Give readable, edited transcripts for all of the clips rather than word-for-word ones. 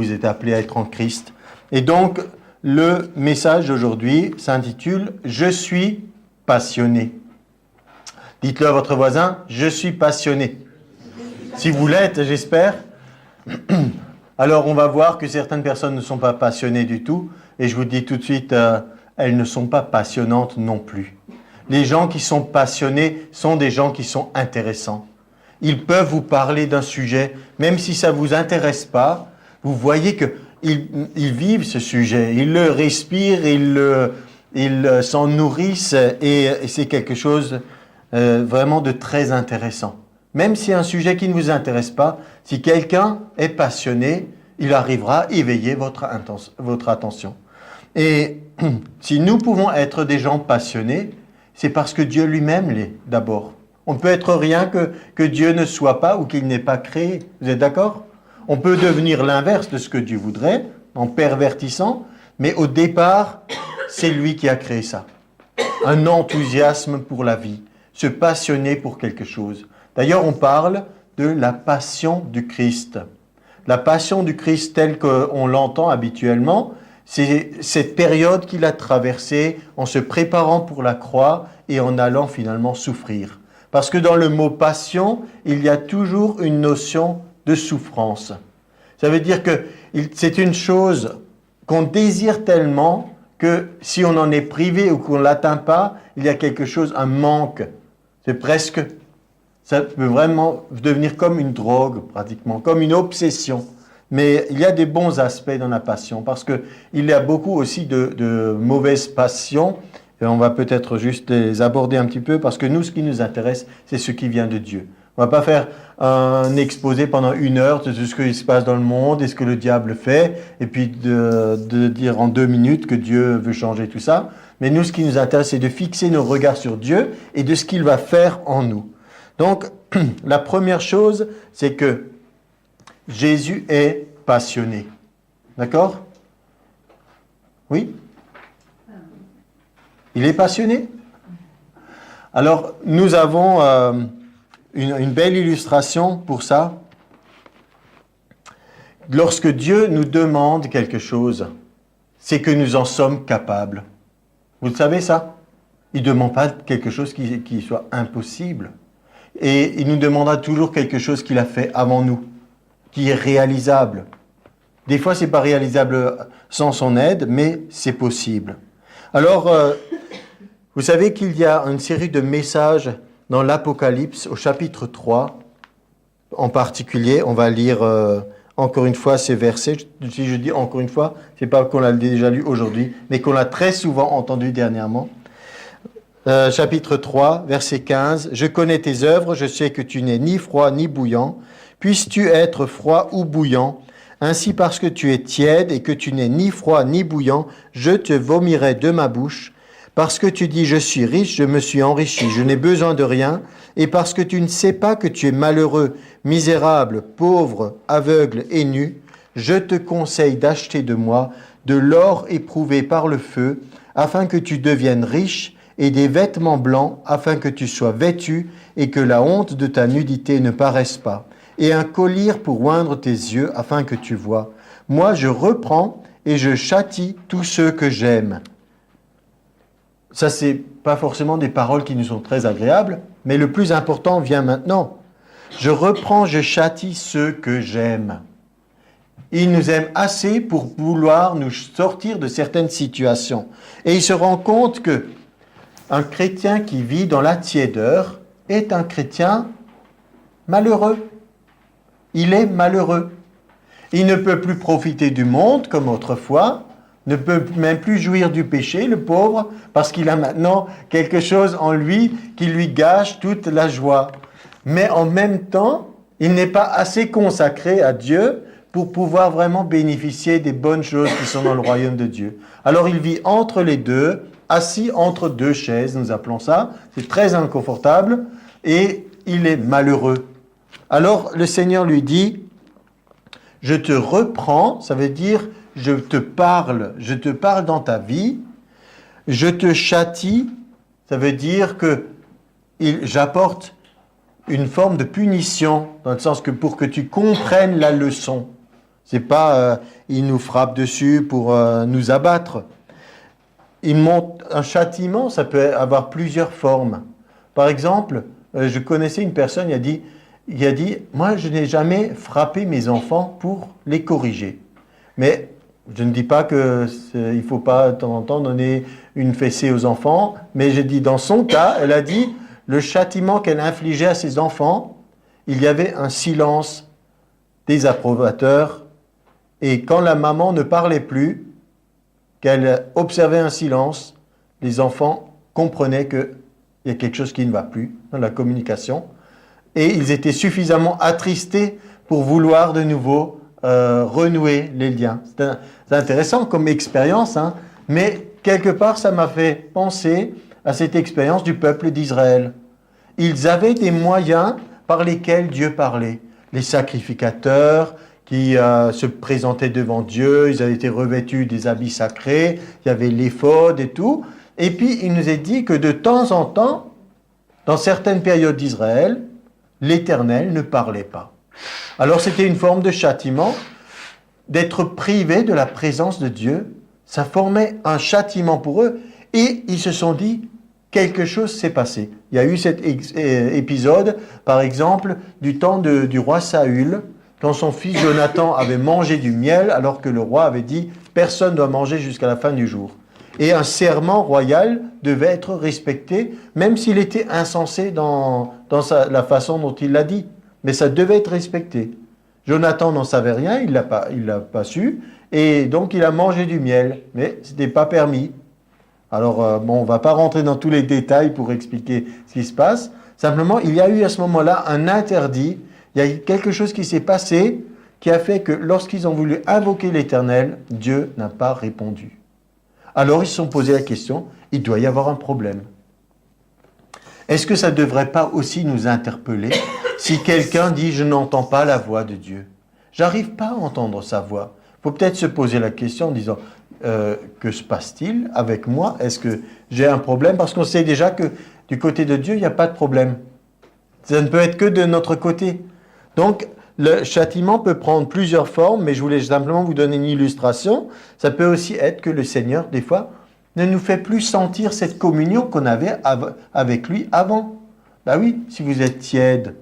vous êtes appelés à être en Christ. Et donc, le message d'aujourd'hui s'intitule « Je suis passionné ». Dites-le à votre voisin, « Je suis passionné ». Si vous l'êtes, j'espère. Alors, on va voir que certaines personnes ne sont pas passionnées du tout. Et je vous dis tout de suite, elles ne sont pas passionnantes non plus. Les gens qui sont passionnés sont des gens qui sont intéressants. Ils peuvent vous parler d'un sujet, même si ça ne vous intéresse pas. Vous voyez qu'ils vivent ce sujet, ils le respirent, ils s'en nourrissent et c'est quelque chose vraiment de très intéressant. Même si c'est un sujet qui ne vous intéresse pas, si quelqu'un est passionné, il arrivera à éveiller votre attention. Et si nous pouvons être des gens passionnés, c'est parce que Dieu lui-même l'est d'abord. On ne peut être rien que Dieu ne soit pas ou qu'il n'ait pas créé. Vous êtes d'accord? On peut devenir l'inverse de ce que Dieu voudrait, en pervertissant, mais au départ, c'est lui qui a créé ça. Un enthousiasme pour la vie, se passionner pour quelque chose. D'ailleurs, on parle de la passion du Christ. La passion du Christ telle qu'on l'entend habituellement, c'est cette période qu'il a traversée en se préparant pour la croix et en allant finalement souffrir. Parce que dans le mot passion, il y a toujours une notion de souffrance. Ça veut dire que c'est une chose qu'on désire tellement que si on en est privé ou qu'on ne l'atteint pas, il y a quelque chose, un manque. C'est presque, ça peut vraiment devenir comme une drogue pratiquement, comme une obsession. Mais il y a des bons aspects dans la passion parce qu'il y a beaucoup aussi de mauvaises passions. Et on va peut-être juste les aborder un petit peu parce que nous, ce qui nous intéresse, c'est ce qui vient de Dieu. On ne va pas faire un exposé pendant 1 heure de tout ce qui se passe dans le monde et ce que le diable fait et puis de dire en 2 minutes que Dieu veut changer tout ça. Mais nous, ce qui nous intéresse, c'est de fixer nos regards sur Dieu et de ce qu'il va faire en nous. Donc, la première chose, c'est que Jésus est passionné. D'accord? Oui? Il est passionné? Alors, nous avons une belle illustration pour ça. Lorsque Dieu nous demande quelque chose, c'est que nous en sommes capables. Vous le savez ça? Il ne demande pas quelque chose qui soit impossible. Et il nous demandera toujours quelque chose qu'il a fait avant nous, qui est réalisable. Des fois, ce n'est pas réalisable sans son aide, mais c'est possible. Alors, vous savez qu'il y a une série de messages dans l'Apocalypse, au chapitre 3, en particulier. On va lire encore une fois ces versets. Si je dis encore une fois, ce n'est pas qu'on l'a déjà lu aujourd'hui, mais qu'on l'a très souvent entendu dernièrement. Chapitre 3, verset 15. « Je connais tes œuvres, je sais que tu n'es ni froid ni bouillant. Puisses-tu être froid ou bouillant? Ainsi, parce que tu es tiède et que tu n'es ni froid ni bouillant, je te vomirai de ma bouche. Parce que tu dis, je suis riche, je me suis enrichi, je n'ai besoin de rien. Et parce que tu ne sais pas que tu es malheureux, misérable, pauvre, aveugle et nu, je te conseille d'acheter de moi de l'or éprouvé par le feu, afin que tu deviennes riche, et des vêtements blancs, afin que tu sois vêtu, et que la honte de ta nudité ne paraisse pas. Et un collier pour oindre tes yeux, afin que tu vois. Moi, je reprends et je châtie tous ceux que j'aime. » Ça, c'est pas forcément des paroles qui nous sont très agréables, mais le plus important vient maintenant. Je reprends, je châtie ceux que j'aime. Il nous aime assez pour vouloir nous sortir de certaines situations. Et il se rend compte que un chrétien qui vit dans la tiédeur est un chrétien malheureux. Il est malheureux. Il ne peut plus profiter du monde comme autrefois, ne peut même plus jouir du péché, le pauvre, parce qu'il a maintenant quelque chose en lui qui lui gâche toute la joie. Mais en même temps, il n'est pas assez consacré à Dieu pour pouvoir vraiment bénéficier des bonnes choses qui sont dans le royaume de Dieu. Alors il vit entre les deux, assis entre 2 chaises, nous appelons ça. C'est très inconfortable et il est malheureux. Alors le Seigneur lui dit, je te reprends, ça veut dire je te parle dans ta vie, je te châtie, ça veut dire que j'apporte une forme de punition, dans le sens que pour que tu comprennes la leçon. C'est pas, il nous frappe dessus pour nous abattre. Il montre un châtiment, ça peut avoir plusieurs formes. Par exemple, je connaissais une personne, il a dit, moi je n'ai jamais frappé mes enfants pour les corriger. Mais je ne dis pas qu'il ne faut pas de temps en temps donner une fessée aux enfants, mais je dis dans son cas, elle a dit, le châtiment qu'elle infligeait à ses enfants, il y avait un silence désapprobateur, et quand la maman ne parlait plus, qu'elle observait un silence, les enfants comprenaient qu'il y a quelque chose qui ne va plus dans la communication, et ils étaient suffisamment attristés pour vouloir de nouveau renouer les liens. C'est intéressant comme expérience, hein, mais quelque part ça m'a fait penser à cette expérience du peuple d'Israël. Ils avaient des moyens par lesquels Dieu parlait. Les sacrificateurs qui se présentaient devant Dieu, ils avaient été revêtus des habits sacrés, il y avait l'éphod et tout. Et puis il nous est dit que de temps en temps, dans certaines périodes d'Israël, l'Éternel ne parlait pas. Alors c'était une forme de châtiment, d'être privé de la présence de Dieu. Ça formait un châtiment pour eux et ils se sont dit, quelque chose s'est passé. Il y a eu cet épisode, par exemple, du temps du roi Saül, quand son fils Jonathan avait mangé du miel, alors que le roi avait dit « personne ne doit manger jusqu'à la fin du jour ». Et un serment royal devait être respecté, même s'il était insensé dans la façon dont il l'a dit. Mais ça devait être respecté. Jonathan n'en savait rien, il l'a pas su, et donc il a mangé du miel, mais ce n'était pas permis. Alors, bon, on ne va pas rentrer dans tous les détails pour expliquer ce qui se passe. Simplement, il y a eu à ce moment-là un interdit. Il y a eu quelque chose qui s'est passé qui a fait que lorsqu'ils ont voulu invoquer l'Éternel, Dieu n'a pas répondu. Alors, ils se sont posé la question, il doit y avoir un problème. Est-ce que ça ne devrait pas aussi nous interpeller si quelqu'un dit « je n'entends pas la voix de Dieu ». J'arrive pas à entendre sa voix. Il faut peut-être se poser la question en disant que se passe-t-il avec moi? Est-ce que j'ai un problème? Parce qu'on sait déjà que du côté de Dieu, il n'y a pas de problème. Ça ne peut être que de notre côté. Donc, le châtiment peut prendre plusieurs formes, mais je voulais simplement vous donner une illustration. Ça peut aussi être que le Seigneur, des fois, ne nous fait plus sentir cette communion qu'on avait avec lui avant. Ben oui, si vous êtes tiède,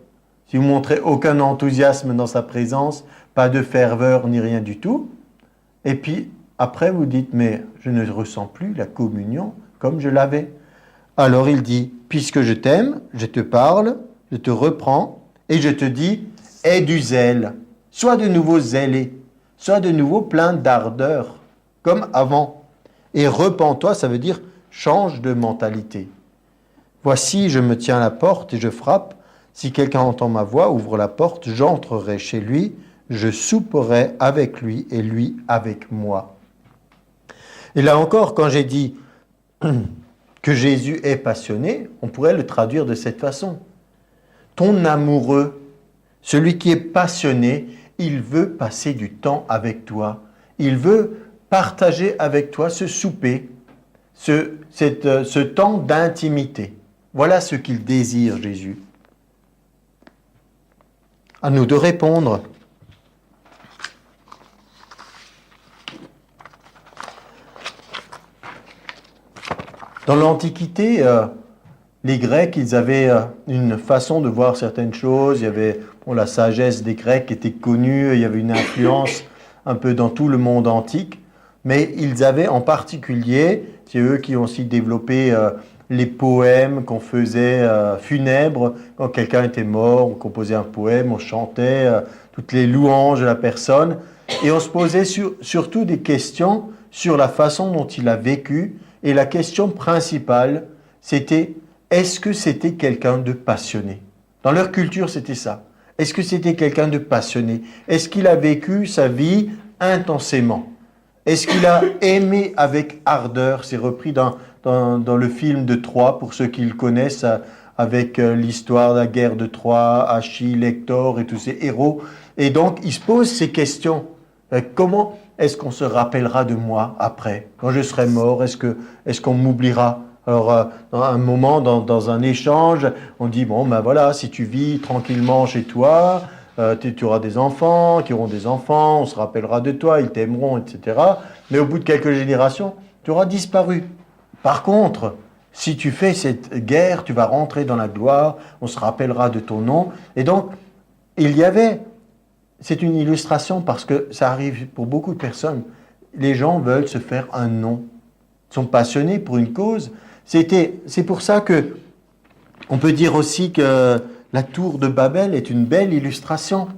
si vous montrez aucun enthousiasme dans sa présence, pas de ferveur ni rien du tout, et puis après vous dites, mais je ne ressens plus la communion comme je l'avais. Alors il dit, puisque je t'aime, je te parle, je te reprends, et je te dis, aie du zèle, sois de nouveau zélé, sois de nouveau plein d'ardeur, comme avant. Et repens-toi, ça veut dire change de mentalité. Voici, je me tiens à la porte et je frappe. Si quelqu'un entend ma voix, ouvre la porte, j'entrerai chez lui, je souperai avec lui et lui avec moi. Et là encore, quand j'ai dit que Jésus est passionné, on pourrait le traduire de cette façon. Ton amoureux, celui qui est passionné, il veut passer du temps avec toi. Il veut partager avec toi ce souper, ce temps d'intimité. Voilà ce qu'il désire, Jésus. À nous de répondre. Dans l'Antiquité, les Grecs, ils avaient une façon de voir certaines choses. Il y avait la sagesse des Grecs qui était connue, il y avait une influence un peu dans tout le monde antique. Mais ils avaient en particulier, c'est eux qui ont aussi développé les poèmes qu'on faisait funèbres. Quand quelqu'un était mort, on composait un poème, on chantait toutes les louanges de la personne. Et on se posait surtout des questions sur la façon dont il a vécu. Et la question principale, c'était, est-ce que c'était quelqu'un de passionné? Dans leur culture, c'était ça. Est-ce que c'était quelqu'un de passionné? Est-ce qu'il a vécu sa vie intensément? Est-ce qu'il a aimé avec ardeur? C'est repris dans le film de Troie, pour ceux qui le connaissent, avec l'histoire de la guerre de Troie, Achille, Hector et tous ces héros. Et donc, il se pose ces questions. Comment est-ce qu'on se rappellera de moi après? Quand je serai mort, est-ce qu'on m'oubliera? Alors, dans un moment, dans un échange, on dit, bon, ben voilà, si tu vis tranquillement chez toi, Tu auras des enfants, qui auront des enfants, on se rappellera de toi, ils t'aimeront, etc. Mais au bout de quelques générations, tu auras disparu. Par contre, si tu fais cette guerre, tu vas rentrer dans la gloire, on se rappellera de ton nom. Et donc, c'est une illustration parce que ça arrive pour beaucoup de personnes. Les gens veulent se faire un nom. Ils sont passionnés pour une cause. C'est pour ça que on peut dire aussi que la tour de Babel est une belle illustration.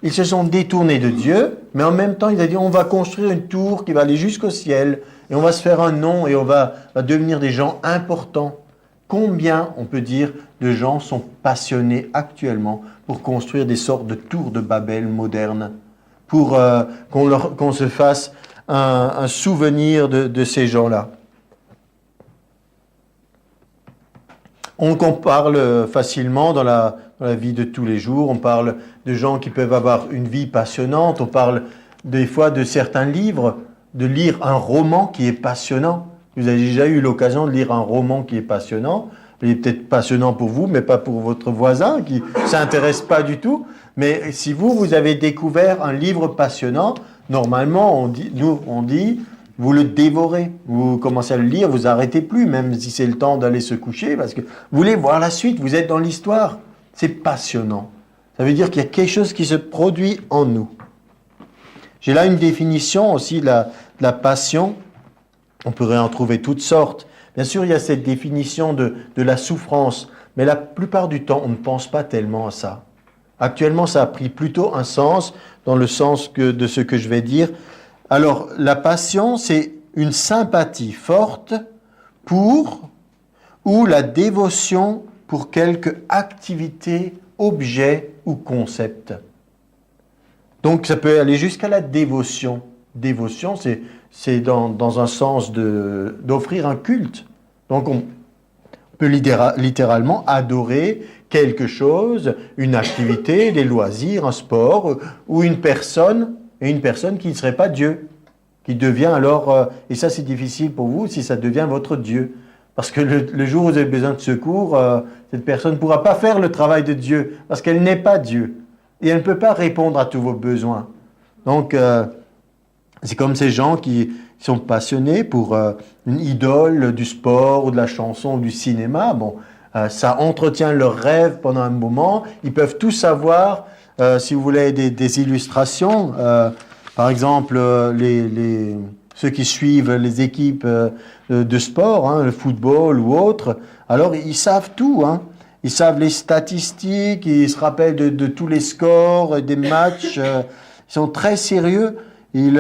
Ils se sont détournés de Dieu, mais en même temps, ils ont dit on va construire une tour qui va aller jusqu'au ciel, et on va se faire un nom, et on va devenir des gens importants. Combien, on peut dire, de gens sont passionnés actuellement pour construire des sortes de tours de Babel modernes, pour qu'on se fasse un souvenir de ces gens-là. On parle facilement dans la vie de tous les jours, on parle de gens qui peuvent avoir une vie passionnante, on parle des fois de certains livres, de lire un roman qui est passionnant. Vous avez déjà eu l'occasion de lire un roman qui est passionnant, il est peut-être passionnant pour vous, mais pas pour votre voisin qui ne s'intéresse pas du tout. Mais si vous avez découvert un livre passionnant, normalement, on dit, vous le dévorez, vous commencez à le lire, vous n'arrêtez plus, même si c'est le temps d'aller se coucher, parce que vous voulez voir la suite, vous êtes dans l'histoire. C'est passionnant. Ça veut dire qu'il y a quelque chose qui se produit en nous. J'ai là une définition aussi de la passion. On pourrait en trouver toutes sortes. Bien sûr, il y a cette définition de la souffrance, mais la plupart du temps, on ne pense pas tellement à ça. Actuellement, ça a pris plutôt un sens, dans le sens de ce que je vais dire. Alors, la passion, c'est une sympathie forte pour ou la dévotion pour quelque activité, objet ou concept. Donc, ça peut aller jusqu'à la dévotion. Dévotion, c'est dans un sens d'offrir un culte. Donc, on peut littéralement adorer quelque chose, une activité, des loisirs, un sport, ou une personne qui ne serait pas Dieu, qui devient alors, et ça c'est difficile pour vous, si ça devient votre Dieu. Parce que le jour où vous avez besoin de secours, cette personne ne pourra pas faire le travail de Dieu, parce qu'elle n'est pas Dieu. Et elle ne peut pas répondre à tous vos besoins. Donc, c'est comme ces gens qui sont passionnés pour une idole du sport ou de la chanson ou du cinéma. Bon, ça entretient leurs rêves pendant un moment. Ils peuvent tout savoir. Si vous voulez des illustrations, par exemple, ceux qui suivent les équipes de sport, le football ou autre, alors ils savent tout. Ils savent les statistiques, ils se rappellent de tous les scores, des matchs. Ils sont très sérieux. Ils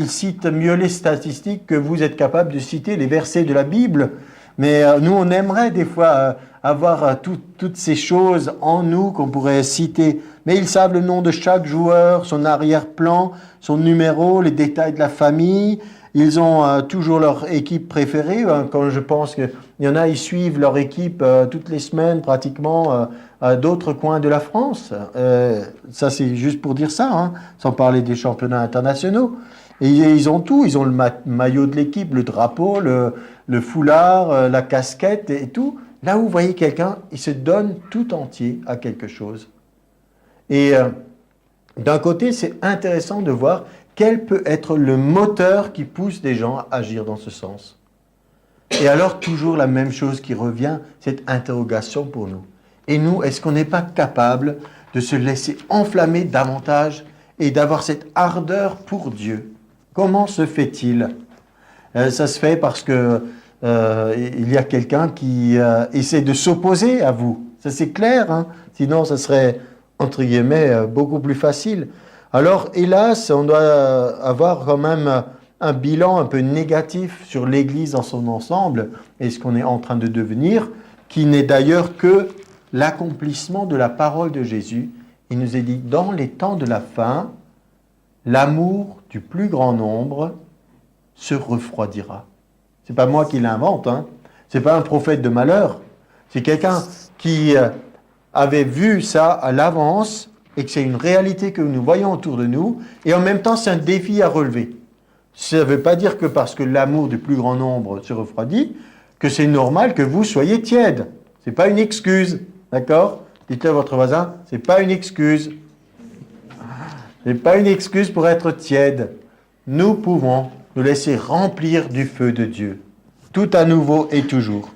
citent mieux les statistiques que vous êtes capable de citer les versets de la Bible. Mais nous, on aimerait des fois avoir toutes ces choses en nous qu'on pourrait citer. Mais ils savent le nom de chaque joueur, son arrière-plan, son numéro, les détails de la famille. Ils ont toujours leur équipe préférée. Quand je pense qu'il y en a, ils suivent leur équipe toutes les semaines pratiquement à d'autres coins de la France. Ça, c'est juste pour dire ça, sans parler des championnats internationaux. Et ils ont tout. Ils ont le maillot de l'équipe, le drapeau, le foulard, la casquette et tout. Là où vous voyez quelqu'un, il se donne tout entier à quelque chose. Et d'un côté, c'est intéressant de voir quel peut être le moteur qui pousse des gens à agir dans ce sens. Et alors, toujours la même chose qui revient, cette interrogation pour nous. Et nous, est-ce qu'on n'est pas capable de se laisser enflammer davantage et d'avoir cette ardeur pour Dieu? Comment se fait-il? Ça se fait parce que il y a quelqu'un qui essaie de s'opposer à vous. Ça, c'est clair, sinon, ça serait, entre guillemets, beaucoup plus facile. Alors, hélas, on doit avoir quand même un bilan un peu négatif sur l'Église dans son ensemble et ce qu'on est en train de devenir, qui n'est d'ailleurs que l'accomplissement de la parole de Jésus. Il nous est dit, dans les temps de la fin, l'amour du plus grand nombre se refroidira. C'est pas moi qui l'invente, c'est pas un prophète de malheur. C'est quelqu'un qui avait vu ça à l'avance et que c'est une réalité que nous voyons autour de nous, et en même temps, c'est un défi à relever. Ça ne veut pas dire que parce que l'amour du plus grand nombre se refroidit, que c'est normal que vous soyez tiède. Ce n'est pas une excuse, d'accord? Dites-le à votre voisin, c'est pas une excuse. C'est pas une excuse pour être tiède. Nous pouvons nous laisser remplir du feu de Dieu. Tout à nouveau et toujours.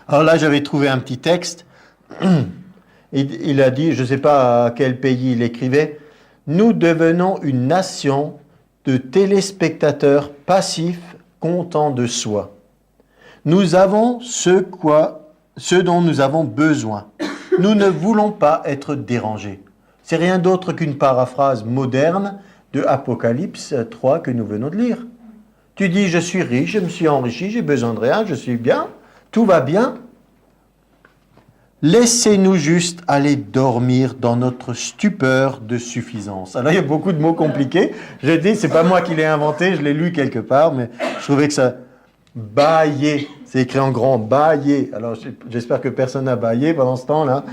Alors là, j'avais trouvé un petit texte. Il a dit, je ne sais pas à quel pays il écrivait, « Nous devenons une nation de téléspectateurs passifs, contents de soi. Nous avons ce dont nous avons besoin. Nous ne voulons pas être dérangés. » C'est rien d'autre qu'une paraphrase moderne de Apocalypse 3 que nous venons de lire. Tu dis, je suis riche, je me suis enrichi, j'ai besoin de rien, je suis bien, tout va bien. Laissez-nous juste aller dormir dans notre stupeur de suffisance. Alors, il y a beaucoup de mots compliqués. Je dis, c'est pas moi qui l'ai inventé, je l'ai lu quelque part, mais je trouvais que ça... Bailler, c'est écrit en grand, bailler. Alors, j'espère que personne n'a baillé pendant ce temps-là.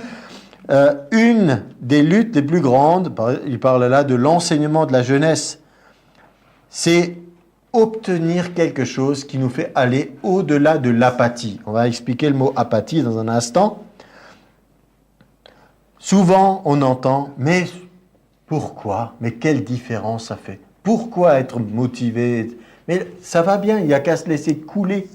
Une des luttes les plus grandes, il parle là de l'enseignement de la jeunesse, c'est obtenir quelque chose qui nous fait aller au-delà de l'apathie. On va expliquer le mot apathie dans un instant. Souvent, on entend, mais pourquoi? Mais quelle différence ça fait? Pourquoi être motivé? Mais ça va bien, il n'y a qu'à se laisser couler.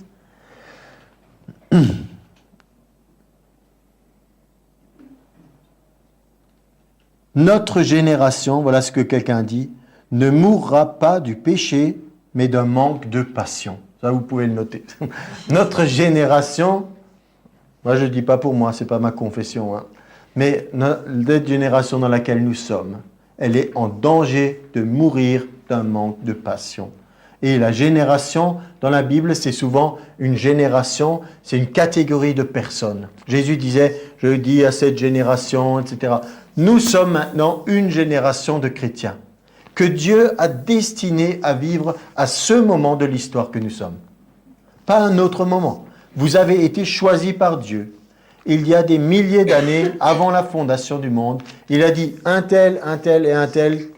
Notre génération, voilà ce que quelqu'un dit, ne mourra pas du péché, mais d'un manque de passion. Ça, vous pouvez le noter. Notre génération, moi je ne dis pas pour moi, ce n'est pas ma confession, hein, mais cette génération dans laquelle nous sommes, elle est en danger de mourir d'un manque de passion. Et la génération, dans la Bible, c'est souvent une génération, c'est une catégorie de personnes. Jésus disait, je dis à cette génération, etc. Nous sommes maintenant une génération de chrétiens que Dieu a destiné à vivre à ce moment de l'histoire que nous sommes. Pas un autre moment. Vous avez été choisis par Dieu. Il y a des milliers d'années, avant la fondation du monde, il a dit, un tel et un tel,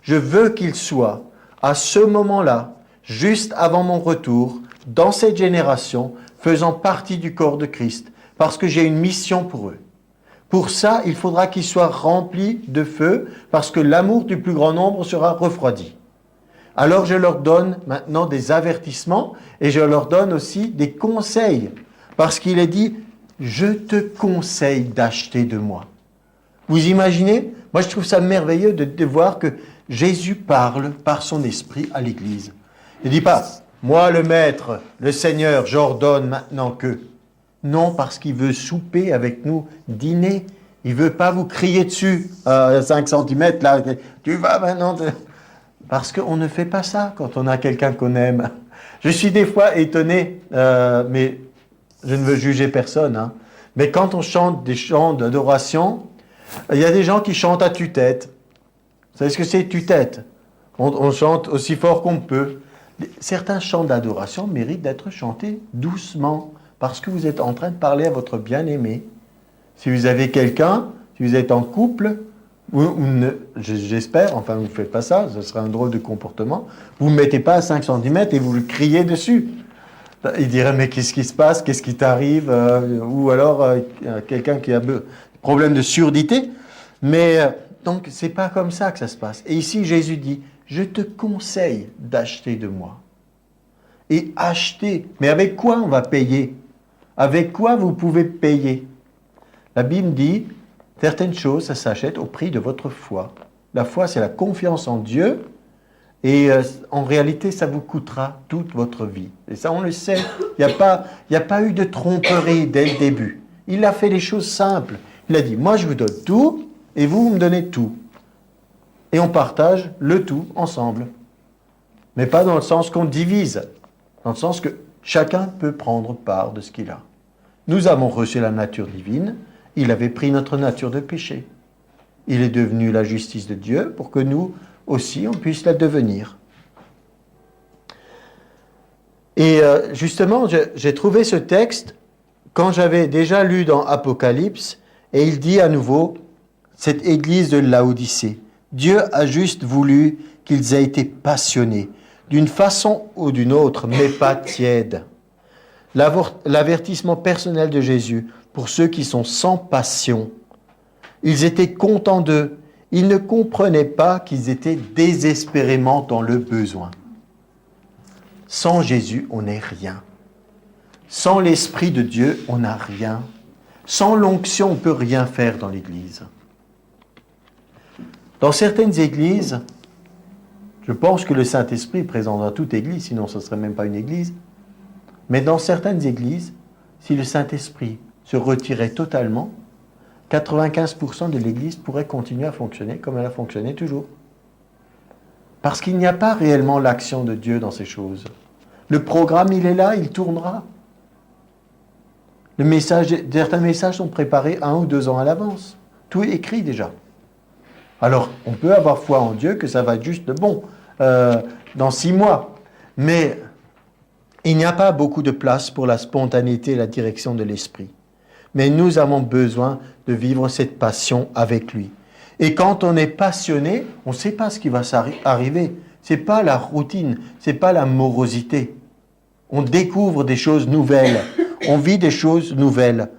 je veux qu'ils soient à ce moment-là, juste avant mon retour, dans cette génération, faisant partie du corps de Christ, parce que j'ai une mission pour eux. Pour ça, il faudra qu'ils soient remplis de feu, parce que l'amour du plus grand nombre sera refroidi. Alors je leur donne maintenant des avertissements, et je leur donne aussi des conseils, parce qu'il est dit, je te conseille d'acheter de moi. Vous imaginez? Moi je trouve ça merveilleux de voir que Jésus parle par son esprit à l'Église. Il ne dit pas, moi le Maître, le Seigneur, j'ordonne maintenant que... Non, parce qu'il veut souper avec nous, dîner. Il ne veut pas vous crier dessus à 5 cm, là, tu vas maintenant... Parce qu'on ne fait pas ça quand on a quelqu'un qu'on aime. Je suis des fois étonné, mais je ne veux juger personne, hein. Mais quand on chante des chants d'adoration, il y a des gens qui chantent à tue-tête. Vous savez ce que c'est tue-tête? On chante aussi fort qu'on peut. Certains chants d'adoration méritent d'être chantés doucement, parce que vous êtes en train de parler à votre bien-aimé. Si vous avez quelqu'un, si vous êtes en couple, j'espère, enfin vous ne faites pas ça, ce serait un drôle de comportement, vous ne mettez pas à 5 cm et vous le criez dessus. Il dirait, mais qu'est-ce qui se passe, qu'est-ce qui t'arrive, ou alors quelqu'un qui a un problème de surdité. Mais donc, ce n'est pas comme ça que ça se passe. Et ici, Jésus dit, je te conseille d'acheter de moi. Et acheter, mais avec quoi on va payer? Avec quoi vous pouvez payer? La Bible dit, certaines choses, ça s'achète au prix de votre foi. La foi, c'est la confiance en Dieu. Et en réalité, ça vous coûtera toute votre vie. Et ça, on le sait. Il n'y a pas eu de tromperie dès le début. Il a fait les choses simples. Il a dit, moi, je vous donne tout, et vous me donnez tout. Et on partage le tout ensemble. Mais pas dans le sens qu'on divise. Dans le sens que chacun peut prendre part de ce qu'il a. Nous avons reçu la nature divine. Il avait pris notre nature de péché. Il est devenu la justice de Dieu pour que nous aussi, on puisse la devenir. Et justement, j'ai trouvé ce texte quand j'avais déjà lu dans Apocalypse, et il dit à nouveau, cette église de Laodicée, Dieu a juste voulu qu'ils aient été passionnés, d'une façon ou d'une autre, mais pas tièdes. L'avertissement personnel de Jésus pour ceux qui sont sans passion. Ils étaient contents d'eux. Ils ne comprenaient pas qu'ils étaient désespérément dans le besoin. Sans Jésus, on n'est rien. Sans l'Esprit de Dieu, on n'a rien. Sans l'onction, on ne peut rien faire dans l'Église. Dans certaines églises, je pense que le Saint-Esprit est présent dans toute église, sinon ce ne serait même pas une église. Mais dans certaines églises, si le Saint-Esprit se retirait totalement, 95% de l'église pourrait continuer à fonctionner comme elle a fonctionné toujours. Parce qu'il n'y a pas réellement l'action de Dieu dans ces choses. Le programme, il est là, il tournera. Certains messages sont préparés 1 ou 2 ans à l'avance. Tout est écrit déjà. Alors, on peut avoir foi en Dieu que ça va être juste bon dans 6 mois. Mais il n'y a pas beaucoup de place pour la spontanéité et la direction de l'Esprit. Mais nous avons besoin de vivre cette passion avec lui. Et quand on est passionné, on ne sait pas ce qui va arriver. Ce n'est pas la routine, ce n'est pas la morosité. On découvre des choses nouvelles, on vit des choses nouvelles.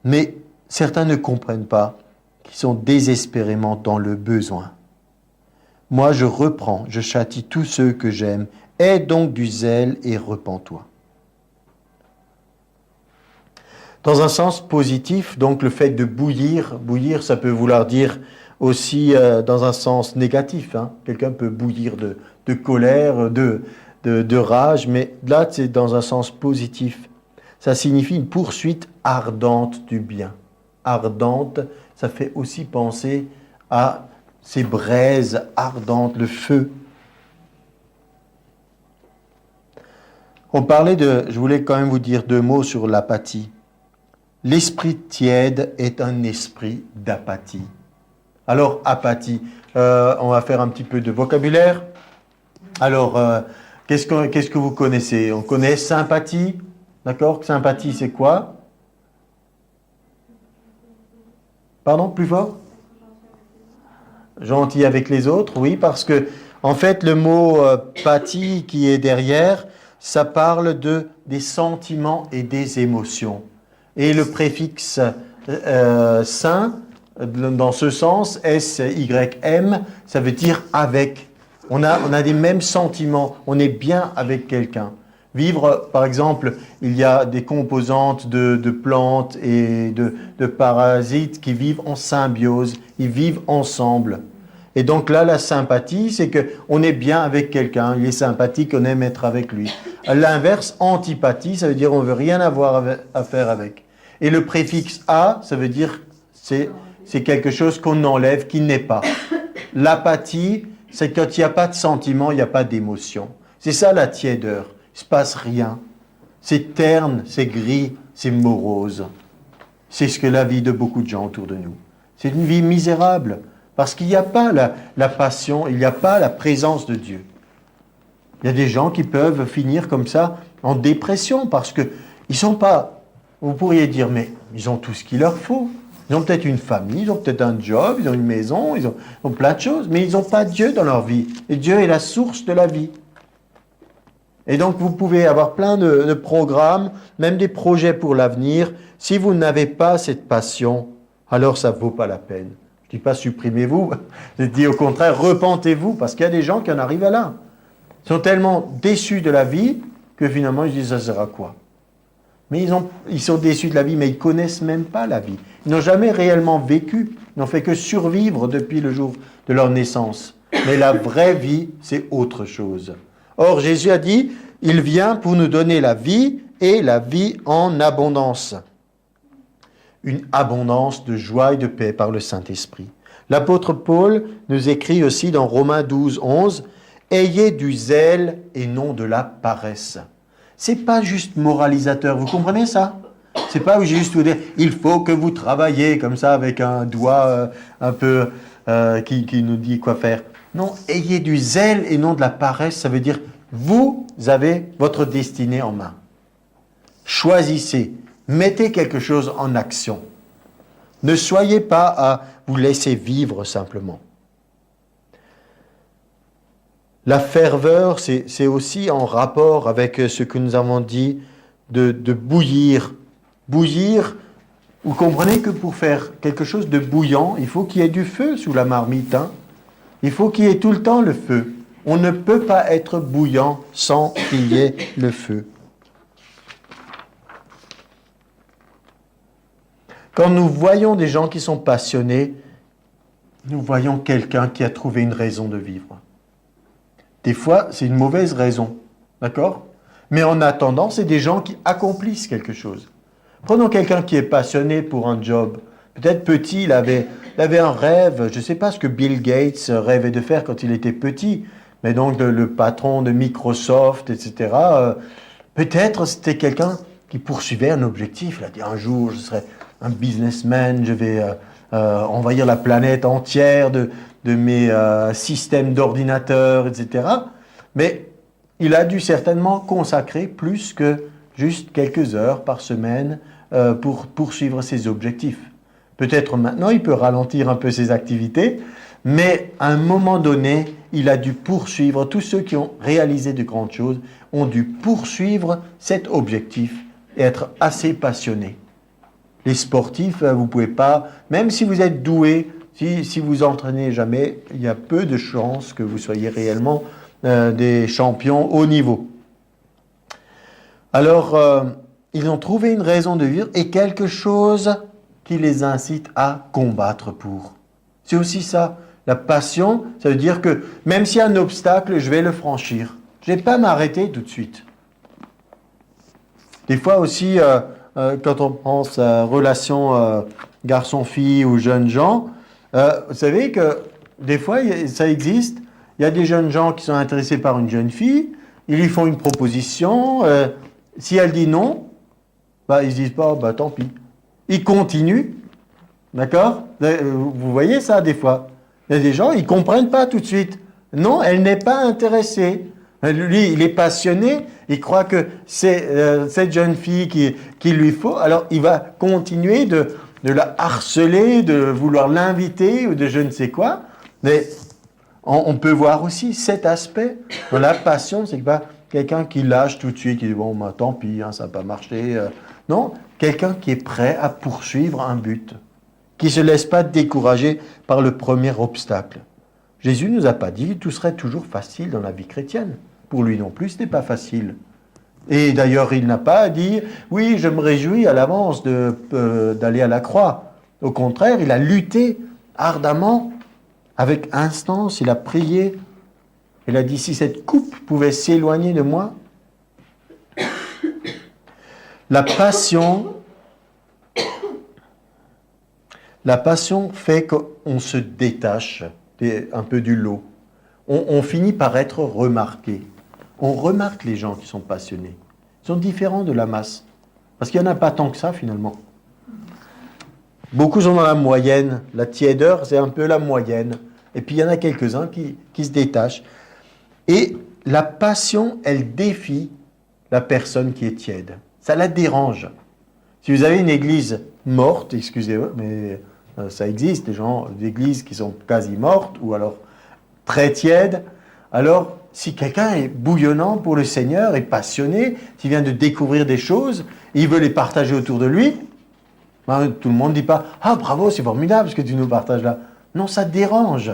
Mais certains ne comprennent pas qu'ils sont désespérément dans le besoin. Moi, je reprends, je châtie tous ceux que j'aime. Aie donc du zèle et repens-toi. Dans un sens positif, donc le fait de bouillir, ça peut vouloir dire aussi dans un sens négatif. Quelqu'un peut bouillir de colère, de rage, mais là c'est dans un sens positif. Ça signifie une poursuite ardente du bien. Ardente, ça fait aussi penser à ces braises ardentes, le feu. Je voulais quand même vous dire 2 mots sur l'apathie. L'esprit tiède est un esprit d'apathie. Alors, apathie, on va faire un petit peu de vocabulaire. Alors, qu'est-ce que vous connaissez? On connaît sympathie, d'accord? Sympathie, c'est quoi? Pardon, plus fort? Gentil avec les autres, oui, parce que, en fait, le mot pathie qui est derrière, ça parle des sentiments et des émotions. Et le préfixe saint, dans ce sens, S-Y-M, ça veut dire avec. On a des mêmes sentiments, on est bien avec quelqu'un. Vivre, par exemple, il y a des composantes de plantes et de parasites qui vivent en symbiose, ils vivent ensemble. Et donc là, la sympathie, c'est qu'on est bien avec quelqu'un, il est sympathique, on aime être avec lui. À l'inverse, antipathie, ça veut dire on ne veut rien avoir à faire avec. Et le préfixe « a », ça veut dire c'est quelque chose qu'on enlève, qui n'est pas. L'apathie, c'est quand il n'y a pas de sentiment, il n'y a pas d'émotion. C'est ça la tiédeur. Il ne se passe rien. C'est terne, c'est gris, c'est morose. C'est ce que la vie de beaucoup de gens autour de nous. C'est une vie misérable, parce qu'il n'y a pas la passion, il n'y a pas la présence de Dieu. Il y a des gens qui peuvent finir comme ça en dépression, parce qu'ils ne sont pas... Vous pourriez dire, mais ils ont tout ce qu'il leur faut. Ils ont peut-être une famille, ils ont peut-être un job, ils ont une maison, ils ont plein de choses, mais ils n'ont pas Dieu dans leur vie. Et Dieu est la source de la vie. Et donc, vous pouvez avoir plein de programmes, même des projets pour l'avenir. Si vous n'avez pas cette passion, alors ça ne vaut pas la peine. Je ne dis pas supprimez-vous, je dis au contraire, repentez-vous, parce qu'il y a des gens qui en arrivent à là. Ils sont tellement déçus de la vie que finalement, ils disent, ça sert à quoi? Mais ils sont déçus de la vie, mais ils ne connaissent même pas la vie. Ils n'ont jamais réellement vécu. Ils n'ont fait que survivre depuis le jour de leur naissance. Mais la vraie vie, c'est autre chose. Or, Jésus a dit, il vient pour nous donner la vie et la vie en abondance. Une abondance de joie et de paix par le Saint-Esprit. L'apôtre Paul nous écrit aussi dans Romains 12, 11, « Ayez du zèle et non de la paresse. » C'est pas juste moralisateur, vous comprenez ça? C'est pas juste vous dire, il faut que vous travaillez comme ça avec un doigt un peu qui nous dit quoi faire. Non, ayez du zèle et non de la paresse, ça veut dire, vous avez votre destinée en main. Choisissez, mettez quelque chose en action. Ne soyez pas à vous laisser vivre simplement. La ferveur, c'est aussi en rapport avec ce que nous avons dit de bouillir. Bouillir, vous comprenez que pour faire quelque chose de bouillant, il faut qu'il y ait du feu sous la marmite. Hein. Il faut qu'il y ait tout le temps le feu. On ne peut pas être bouillant sans qu'il y ait le feu. Quand nous voyons des gens qui sont passionnés, nous voyons quelqu'un qui a trouvé une raison de vivre. Des fois, c'est une mauvaise raison, d'accord? Mais en attendant, c'est des gens qui accomplissent quelque chose. Prenons quelqu'un qui est passionné pour un job. Peut-être petit, il avait un rêve. Je ne sais pas ce que Bill Gates rêvait de faire quand il était petit, mais donc le patron de Microsoft, etc. Peut-être c'était quelqu'un qui poursuivait un objectif. Il a dit un jour, je serai un businessman, je vais envahir la planète entière de mes systèmes d'ordinateurs, etc. Mais il a dû certainement consacrer plus que juste quelques heures par semaine pour poursuivre ses objectifs. Peut-être maintenant, il peut ralentir un peu ses activités, mais à un moment donné, il a dû poursuivre. Tous ceux qui ont réalisé de grandes choses ont dû poursuivre cet objectif et être assez passionnés. Les sportifs, vous ne pouvez pas, même si vous êtes doué, si vous entraînez jamais, il y a peu de chances que vous soyez réellement des champions haut niveau. Alors, ils ont trouvé une raison de vivre et quelque chose qui les incite à combattre pour. C'est aussi ça. La passion, ça veut dire que même s'il y a un obstacle, je vais le franchir. Je ne vais pas m'arrêter tout de suite. Des fois aussi, quand on pense à relation garçon-fille ou jeunes gens, vous savez que des fois, ça existe. Il y a des jeunes gens qui sont intéressés par une jeune fille, ils lui font une proposition. Si elle dit non, ils ne disent pas, tant pis. Ils continuent, d'accord? Vous voyez ça des fois. Il y a des gens, ils ne comprennent pas tout de suite. Non, elle n'est pas intéressée. Lui, il est passionné, il croit que c'est cette jeune fille qu'il lui faut, alors il va continuer de la harceler, de vouloir l'inviter ou de je ne sais quoi. Mais on peut voir aussi cet aspect de la passion, c'est pas quelqu'un qui lâche tout de suite, qui dit bon, tant pis, hein, ça n'a pas marché. Non, quelqu'un qui est prêt à poursuivre un but, qui ne se laisse pas décourager par le premier obstacle. Jésus ne nous a pas dit que tout serait toujours facile dans la vie chrétienne. Pour lui non plus, ce n'est pas facile. Et d'ailleurs, il n'a pas dit « Oui, je me réjouis à l'avance d'aller à la croix ». Au contraire, il a lutté ardemment, avec instance, il a prié. Il a dit « Si cette coupe pouvait s'éloigner de moi ». La passion fait qu'on se détache un peu du lot. On finit par être remarqué. On remarque les gens qui sont passionnés. Ils sont différents de la masse. Parce qu'il n'y en a pas tant que ça, finalement. Beaucoup sont dans la moyenne. La tiédeur, c'est un peu la moyenne. Et puis, il y en a quelques-uns qui se détachent. Et la passion, elle défie la personne qui est tiède. Ça la dérange. Si vous avez une église morte, excusez-moi, mais ça existe, des églises qui sont quasi mortes, ou alors très tièdes, alors si quelqu'un est bouillonnant pour le Seigneur, est passionné, s'il vient de découvrir des choses, et il veut les partager autour de lui, tout le monde ne dit pas « Ah, bravo, c'est formidable ce que tu nous partages là ». Non, ça dérange.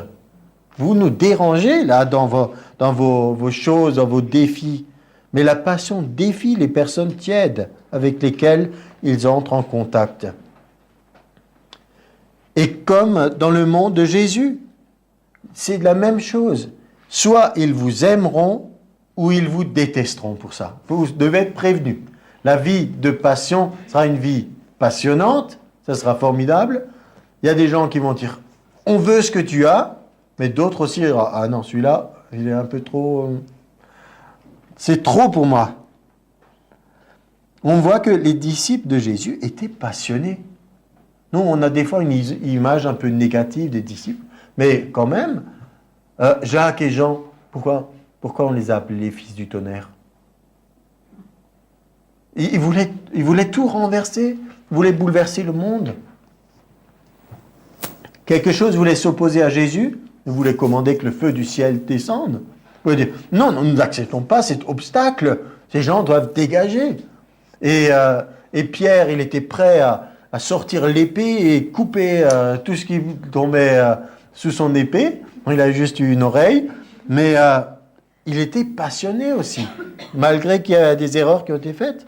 Vous nous dérangez là dans vos choses, dans vos défis. Mais la passion défie les personnes tièdes avec lesquelles ils entrent en contact. Et comme dans le monde de Jésus, c'est la même chose. Soit ils vous aimeront ou ils vous détesteront pour ça. Vous devez être prévenus. La vie de passion sera une vie passionnante, ça sera formidable. Il y a des gens qui vont dire « On veut ce que tu as », mais d'autres aussi diront « Ah non, celui-là, il est un peu trop... c'est trop pour moi ». On voit que les disciples de Jésus étaient passionnés. Nous, on a des fois une image un peu négative des disciples, mais quand même, Jacques et Jean, pourquoi on les a appelés les fils du tonnerre? Ils voulaient tout renverser, ils voulaient bouleverser le monde. Quelque chose voulait s'opposer à Jésus, ils voulaient commander que le feu du ciel descende. Vous pouvez dire, non, nous n'acceptons pas cet obstacle, ces gens doivent dégager. Et Et Pierre, il était prêt à sortir l'épée et couper tout ce qui tombait sous son épée. Il a juste eu une oreille, mais il était passionné aussi, malgré qu'il y a des erreurs qui ont été faites.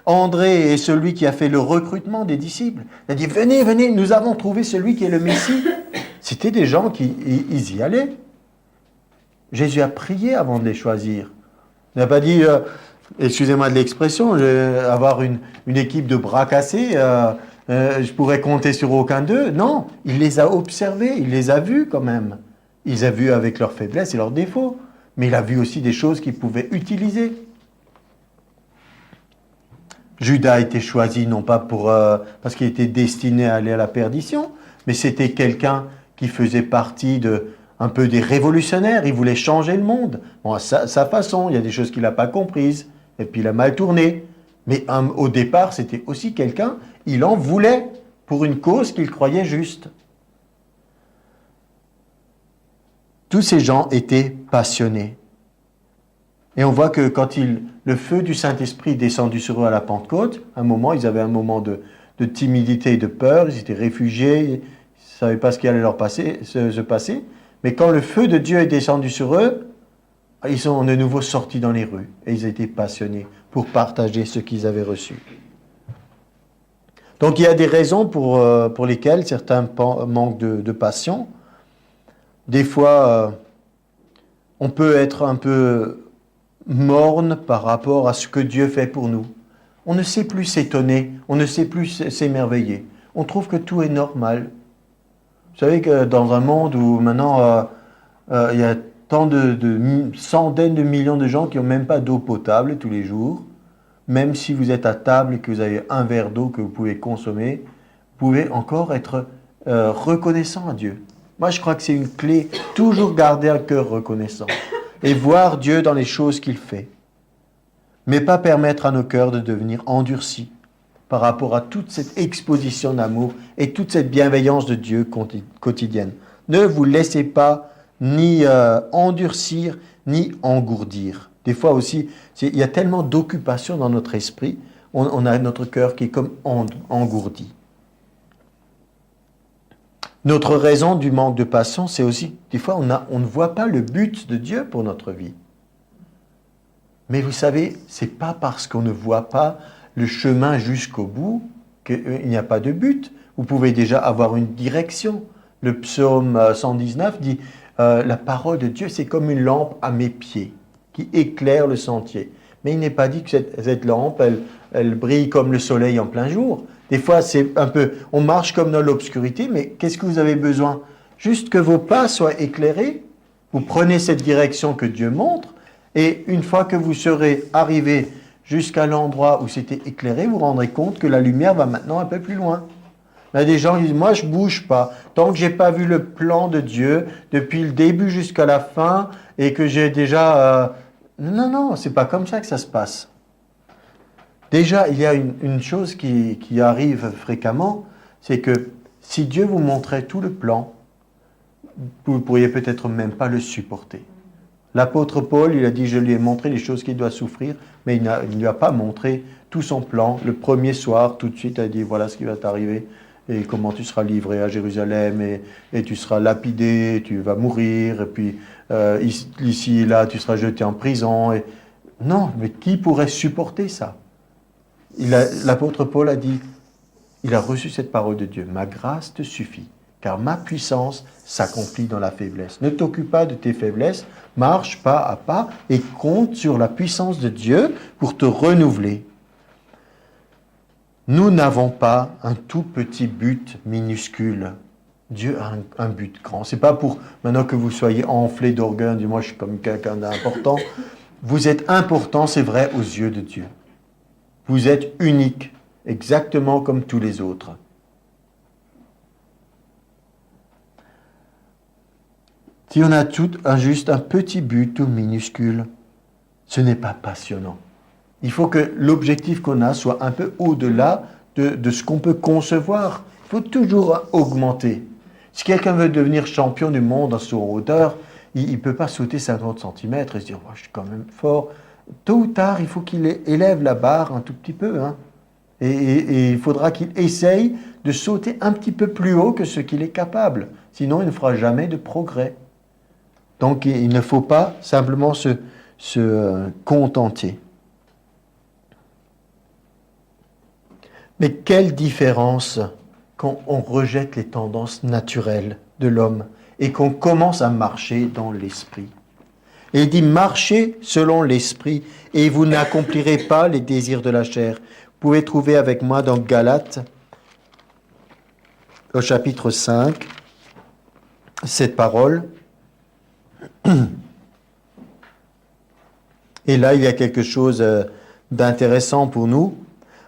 André est celui qui a fait le recrutement des disciples. Il a dit, venez, venez, nous avons trouvé celui qui est le Messie. C'était des gens qui ils y allaient. Jésus a prié avant de les choisir. Il n'a pas dit, excusez-moi de l'expression, avoir une équipe de bras cassés, je pourrais compter sur aucun d'eux. Non, il les a observés, il les a vus quand même. Il les a vus avec leurs faiblesses et leurs défauts. Mais il a vu aussi des choses qu'il pouvait utiliser. Judas a été choisi non pas parce qu'il était destiné à aller à la perdition, mais c'était quelqu'un qui faisait partie un peu des révolutionnaires. Il voulait changer le monde. Bon, à sa façon, il y a des choses qu'il n'a pas comprises, et puis il a mal tourné. Mais au départ, c'était aussi quelqu'un, il en voulait pour une cause qu'il croyait juste. Tous ces gens étaient passionnés. Et on voit que quand le feu du Saint-Esprit est descendu sur eux à la Pentecôte, à un moment, ils avaient un moment de timidité et de peur, ils étaient réfugiés, ils ne savaient pas ce qui allait se passer. Mais quand le feu de Dieu est descendu sur eux, ils sont de nouveau sortis dans les rues et ils étaient passionnés pour partager ce qu'ils avaient reçu. Donc il y a des raisons pour lesquelles certains manquent de passion. Des fois, on peut être un peu morne par rapport à ce que Dieu fait pour nous. On ne sait plus s'étonner, on ne sait plus s'émerveiller. On trouve que tout est normal. Vous savez que dans un monde où maintenant il y a tant de centaines de millions de gens qui n'ont même pas d'eau potable tous les jours, même si vous êtes à table et que vous avez un verre d'eau que vous pouvez consommer, vous pouvez encore être reconnaissant à Dieu. Moi, je crois que c'est une clé, toujours garder un cœur reconnaissant et voir Dieu dans les choses qu'il fait, mais pas permettre à nos cœurs de devenir endurcis par rapport à toute cette exposition d'amour et toute cette bienveillance de Dieu quotidienne. Ne vous laissez pas ni endurcir, ni engourdir. Des fois aussi, il y a tellement d'occupations dans notre esprit, on a notre cœur qui est comme engourdi. Notre raison du manque de passion, c'est aussi, des fois, on ne voit pas le but de Dieu pour notre vie. Mais vous savez, ce n'est pas parce qu'on ne voit pas le chemin jusqu'au bout qu'il n'y a pas de but. Vous pouvez déjà avoir une direction. Le psaume 119 dit la parole de Dieu, c'est comme une lampe à mes pieds qui éclaire le sentier. Mais il n'est pas dit que cette lampe, elle brille comme le soleil en plein jour. Des fois, c'est un peu, on marche comme dans l'obscurité, mais qu'est-ce que vous avez besoin? Juste que vos pas soient éclairés. Vous prenez cette direction que Dieu montre, et une fois que vous serez arrivé jusqu'à l'endroit où c'était éclairé, vous vous rendrez compte que la lumière va maintenant un peu plus loin. Il y a des gens qui disent, moi je ne bouge pas, tant que je n'ai pas vu le plan de Dieu, depuis le début jusqu'à la fin, et que j'ai déjà... Non, c'est pas comme ça que ça se passe. Déjà, il y a une chose qui arrive fréquemment, c'est que si Dieu vous montrait tout le plan, vous ne pourriez peut-être même pas le supporter. L'apôtre Paul, il a dit, je lui ai montré les choses qu'il doit souffrir, mais il ne lui a pas montré tout son plan. Le premier soir, tout de suite, il a dit, voilà ce qui va t'arriver, et comment tu seras livré à Jérusalem, et tu seras lapidé, et tu vas mourir, et puis ici et là, tu seras jeté en prison. Non, mais qui pourrait supporter ça? L'apôtre Paul a dit, il a reçu cette parole de Dieu, ma grâce te suffit, car ma puissance s'accomplit dans la faiblesse. Ne t'occupe pas de tes faiblesses, marche pas à pas et compte sur la puissance de Dieu pour te renouveler. Nous n'avons pas un tout petit but minuscule. Dieu a un but grand. C'est pas pour maintenant que vous soyez enflé d'orgueil, dis moi je suis comme quelqu'un d'important. Vous êtes important, c'est vrai, aux yeux de Dieu. Vous êtes unique, exactement comme tous les autres. Si on a juste un petit but tout minuscule, ce n'est pas passionnant. Il faut que l'objectif qu'on a soit un peu au-delà de ce qu'on peut concevoir. Il faut toujours augmenter. Si quelqu'un veut devenir champion du monde en saut en hauteur, il ne peut pas sauter 50 cm et se dire oh, « je suis quand même fort ». Tôt ou tard, il faut qu'il élève la barre un tout petit peu. Hein. Et il faudra qu'il essaye de sauter un petit peu plus haut que ce qu'il est capable. Sinon, il ne fera jamais de progrès. Donc, il ne faut pas simplement se contenter. Mais quelle différence quand on rejette les tendances naturelles de l'homme et qu'on commence à marcher dans l'esprit. Et il dit, marchez selon l'esprit et vous n'accomplirez pas les désirs de la chair. Vous pouvez trouver avec moi dans Galates, au chapitre 5, cette parole. Et là, il y a quelque chose d'intéressant pour nous,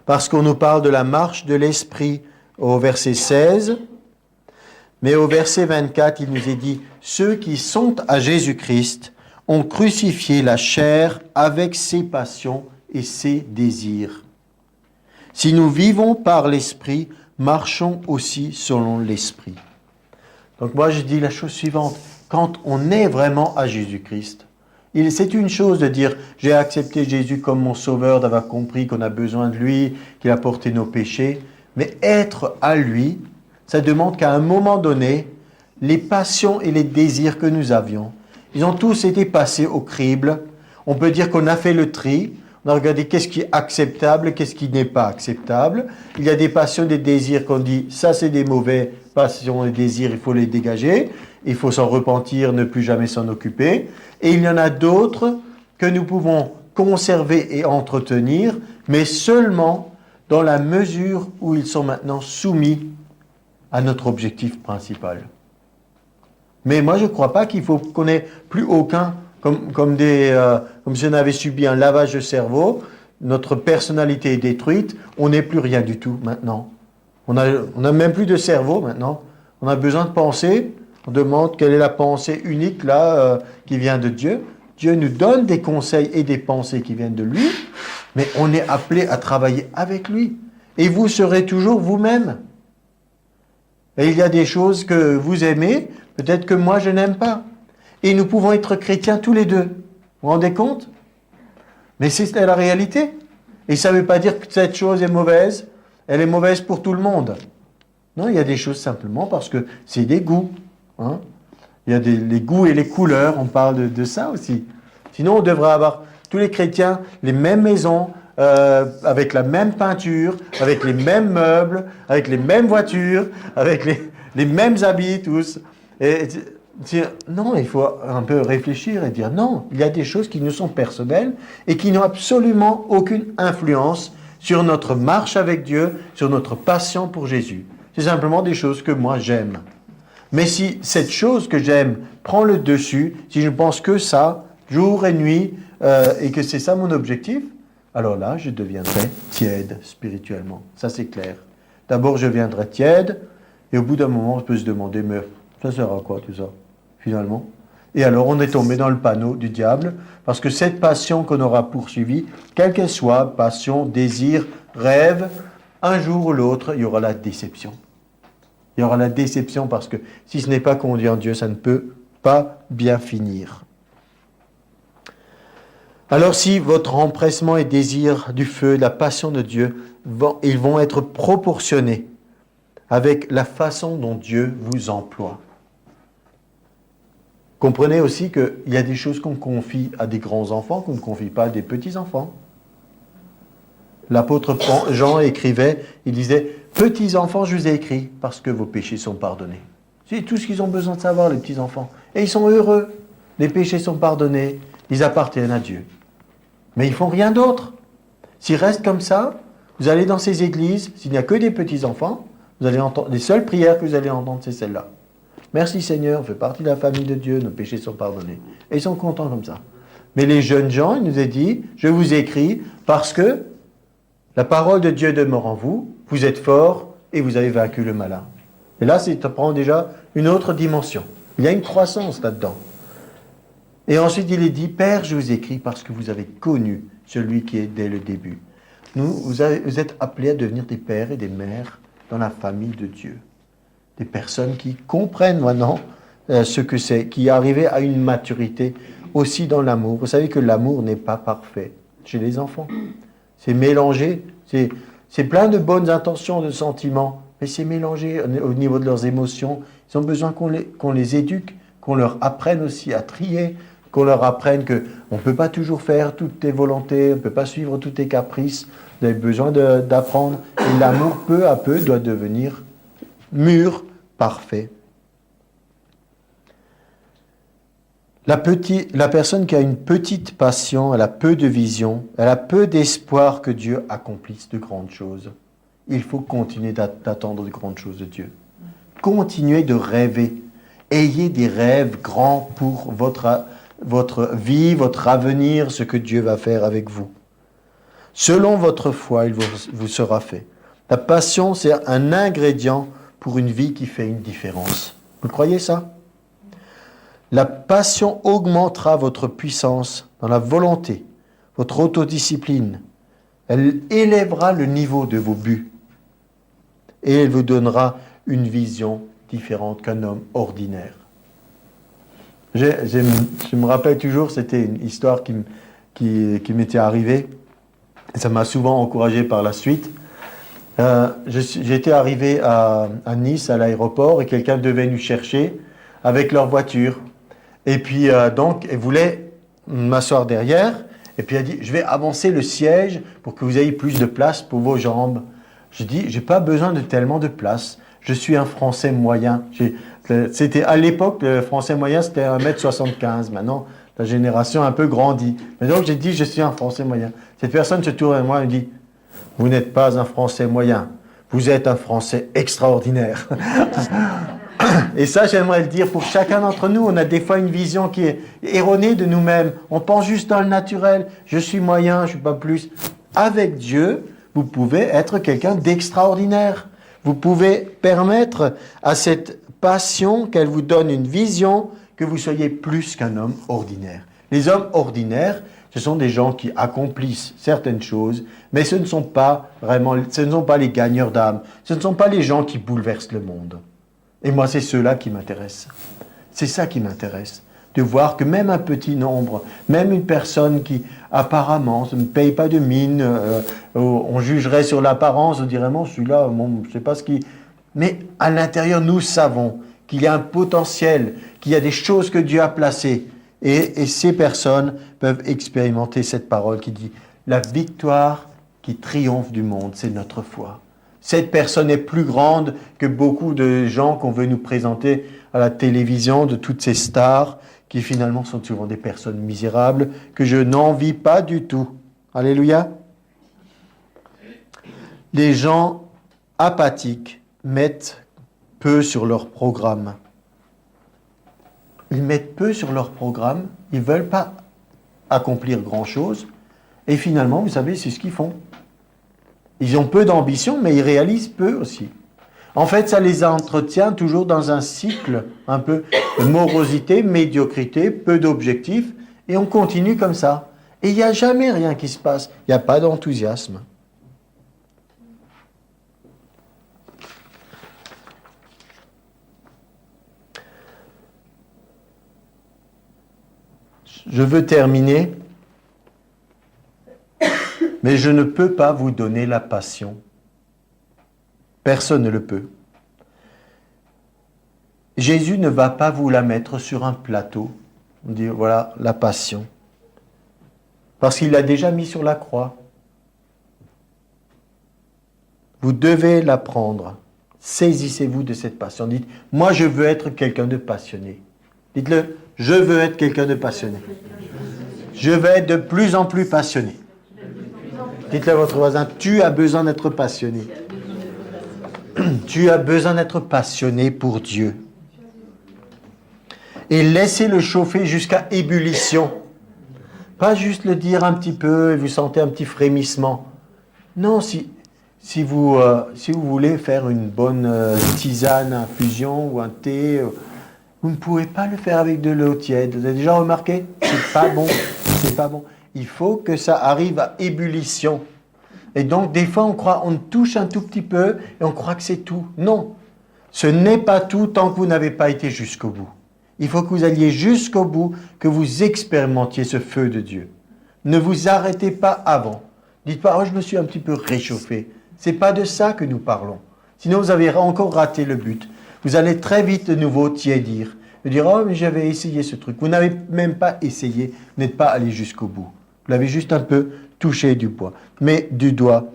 parce qu'on nous parle de la marche de l'esprit au verset 16, mais au verset 24, il nous est dit, ceux qui sont à Jésus-Christ ont crucifié la chair avec ses passions et ses désirs. Si nous vivons par l'esprit, marchons aussi selon l'esprit. Donc moi, je dis la chose suivante, quand on est vraiment à Jésus-Christ, c'est une chose de dire, j'ai accepté Jésus comme mon sauveur, d'avoir compris qu'on a besoin de lui, qu'il a porté nos péchés, mais être à lui, ça demande qu'à un moment donné, les passions et les désirs que nous avions, ils ont tous été passés au crible. On peut dire qu'on a fait le tri, on a regardé qu'est-ce qui est acceptable, qu'est-ce qui n'est pas acceptable. Il y a des passions, des désirs qu'on dit, ça c'est des mauvais passions et désirs, il faut les dégager, il faut s'en repentir, ne plus jamais s'en occuper. Et il y en a d'autres que nous pouvons conserver et entretenir, mais seulement dans la mesure où ils sont maintenant soumis à notre objectif principal. Mais moi, je ne crois pas qu'il faut qu'on ait plus aucun, comme si on avait subi un lavage de cerveau, notre personnalité est détruite, on n'est plus rien du tout maintenant. On a même plus de cerveau maintenant. On a besoin de penser. On demande quelle est la pensée unique là qui vient de Dieu. Dieu nous donne des conseils et des pensées qui viennent de lui, mais on est appelé à travailler avec lui. Et vous serez toujours vous-même. Et il y a des choses que vous aimez, peut-être que moi je n'aime pas. Et nous pouvons être chrétiens tous les deux. Vous vous rendez compte? Mais c'est la réalité. Et ça ne veut pas dire que cette chose est mauvaise. Elle est mauvaise pour tout le monde. Non, il y a des choses simplement parce que c'est des goûts. Hein? Il y a les goûts et les couleurs, on parle de ça aussi. Sinon, on devrait avoir, tous les chrétiens, les mêmes maisons, avec la même peinture, avec les mêmes meubles, avec les mêmes voitures, avec les mêmes habits, tous. Et non, il faut un peu réfléchir et dire non, il y a des choses qui nous sont personnelles et qui n'ont absolument aucune influence sur notre marche avec Dieu, sur notre passion pour Jésus. C'est simplement des choses que moi j'aime. Mais si cette chose que j'aime prend le dessus, si je ne pense que ça, jour et nuit, et que c'est ça mon objectif, alors là, je deviendrai tiède spirituellement. Ça, c'est clair. D'abord, je deviendrai tiède, et au bout d'un moment, on peut se demander, mais ça sert à quoi tout ça, finalement? Et alors, on est tombé dans le panneau du diable, parce que cette passion qu'on aura poursuivie, quelle qu'elle soit, passion, désir, rêve, un jour ou l'autre, il y aura la déception. Il y aura la déception parce que si ce n'est pas conduit en Dieu, ça ne peut pas bien finir. Alors si votre empressement et désir du feu, de la passion de Dieu, ils vont être proportionnés avec la façon dont Dieu vous emploie. Comprenez aussi qu'il y a des choses qu'on confie à des grands-enfants qu'on ne confie pas à des petits-enfants. L'apôtre Jean écrivait, il disait « Petits-enfants, je vous ai écrit parce que vos péchés sont pardonnés. » C'est tout ce qu'ils ont besoin de savoir, les petits-enfants. Et ils sont heureux. Les péchés sont pardonnés. Ils appartiennent à Dieu. Mais ils ne font rien d'autre. S'ils restent comme ça, vous allez dans ces églises, s'il n'y a que des petits-enfants, vous allez entendre, les seules prières que vous allez entendre, c'est celle-là. Merci Seigneur, on fait partie de la famille de Dieu, nos péchés sont pardonnés. Et ils sont contents comme ça. Mais les jeunes gens, il nous a dit, je vous écris parce que la parole de Dieu demeure en vous, vous êtes forts et vous avez vaincu le malin. Et là, ça prend déjà une autre dimension. Il y a une croissance là-dedans. Et ensuite, il est dit, Père, je vous écris parce que vous avez connu celui qui est dès le début. Vous êtes appelés à devenir des pères et des mères dans la famille de Dieu. Des personnes qui comprennent maintenant ce que c'est, qui arrivent à une maturité aussi dans l'amour. Vous savez que l'amour n'est pas parfait chez les enfants. C'est mélangé, c'est plein de bonnes intentions, de sentiments, mais c'est mélangé au niveau de leurs émotions. Ils ont besoin qu'on les éduque, qu'on leur apprenne aussi à trier, qu'on leur apprenne qu'on ne peut pas toujours faire toutes tes volontés, on ne peut pas suivre tous tes caprices. Vous avez besoin d'apprendre. Et l'amour, peu à peu, doit devenir mûr, parfait. La personne qui a une petite passion, elle a peu de vision, elle a peu d'espoir que Dieu accomplisse de grandes choses. Il faut continuer d'attendre de grandes choses de Dieu. Continuez de rêver. Ayez des rêves grands pour votre vie, votre avenir, ce que Dieu va faire avec vous. Selon votre foi, il vous sera fait. La passion, c'est un ingrédient pour une vie qui fait une différence. Vous croyez ça ? La passion augmentera votre puissance dans la volonté, votre autodiscipline. Elle élèvera le niveau de vos buts et elle vous donnera une vision différente qu'un homme ordinaire. Je me rappelle toujours, c'était une histoire qui m'était arrivée. Ça m'a souvent encouragé par la suite. J'étais arrivé à Nice, à l'aéroport, et quelqu'un devait nous chercher avec leur voiture. Et puis, donc, elle voulait m'asseoir derrière. Et puis, elle dit, je vais avancer le siège pour que vous ayez plus de place pour vos jambes. Je dis, j'ai pas besoin de tellement de place. Je suis un Français moyen. C'était à l'époque, le Français moyen, c'était 1m75. Maintenant, la génération a un peu grandi. Mais donc, j'ai dit, je suis un Français moyen. Cette personne se tourne à moi et me dit, vous n'êtes pas un Français moyen. Vous êtes un Français extraordinaire. Et ça, j'aimerais le dire pour chacun d'entre nous. On a des fois une vision qui est erronée de nous-mêmes. On pense juste dans le naturel. Je suis moyen, je ne suis pas plus. Avec Dieu, vous pouvez être quelqu'un d'extraordinaire. Vous pouvez permettre à cette passion qu'elle vous donne une vision que vous soyez plus qu'un homme ordinaire. Les hommes ordinaires, ce sont des gens qui accomplissent certaines choses, mais ce ne sont pas les gagneurs d'âme. Ce ne sont pas les gens qui bouleversent le monde. Et moi, c'est ceux-là qui m'intéressent. C'est ça qui m'intéresse. De voir que même un petit nombre, même une personne qui apparemment ne paye pas de mine, on jugerait sur l'apparence, on dirait, non, celui-là, bon, je ne sais pas ce qui... Mais à l'intérieur, nous savons qu'il y a un potentiel, qu'il y a des choses que Dieu a placées. Et ces personnes peuvent expérimenter cette parole qui dit, la victoire qui triomphe du monde, c'est notre foi. Cette personne est plus grande que beaucoup de gens qu'on veut nous présenter à la télévision, de toutes ces stars, qui finalement sont souvent des personnes misérables, que je n'envie pas du tout. Alléluia. Les gens apathiques mettent peu sur leur programme. Ils mettent peu sur leur programme, ils ne veulent pas accomplir grand-chose, et finalement, vous savez, c'est ce qu'ils font. Ils ont peu d'ambition, mais ils réalisent peu aussi. En fait, ça les entretient toujours dans un cycle un peu de morosité, médiocrité, peu d'objectifs, et on continue comme ça. Et il n'y a jamais rien qui se passe. Il n'y a pas d'enthousiasme. Je veux terminer, mais je ne peux pas vous donner la passion. Personne ne le peut. Jésus ne va pas vous la mettre sur un plateau, dire voilà la passion, parce qu'il l'a déjà mis sur la croix. Vous devez la prendre. Saisissez-vous de cette passion. Dites, moi je veux être quelqu'un de passionné. Dites-le, je veux être quelqu'un de passionné. Je veux être de plus en plus passionné. Dites-le à votre voisin, tu as besoin d'être passionné. Tu as besoin d'être passionné pour Dieu. Et laissez-le chauffer jusqu'à ébullition. Pas juste le dire un petit peu et vous sentez un petit frémissement. Non, si vous voulez faire une bonne tisane, infusion ou un thé, vous ne pouvez pas le faire avec de l'eau tiède. Vous avez déjà remarqué? C'est pas bon. C'est pas bon. Il faut que ça arrive à ébullition. Et donc, des fois, on touche un tout petit peu et on croit que c'est tout. Non, ce n'est pas tout tant que vous n'avez pas été jusqu'au bout. Il faut que vous alliez jusqu'au bout, que vous expérimentiez ce feu de Dieu. Ne vous arrêtez pas avant. Dites pas, oh, je me suis un petit peu réchauffé. C'est pas de ça que nous parlons. Sinon, vous avez encore raté le but. Vous allez très vite de nouveau tiédir. Vous dire, oh, mais j'avais essayé ce truc. Vous n'avez même pas essayé, vous n'êtes pas allé jusqu'au bout. Vous l'avez juste un peu touché du doigt. Mais du doigt.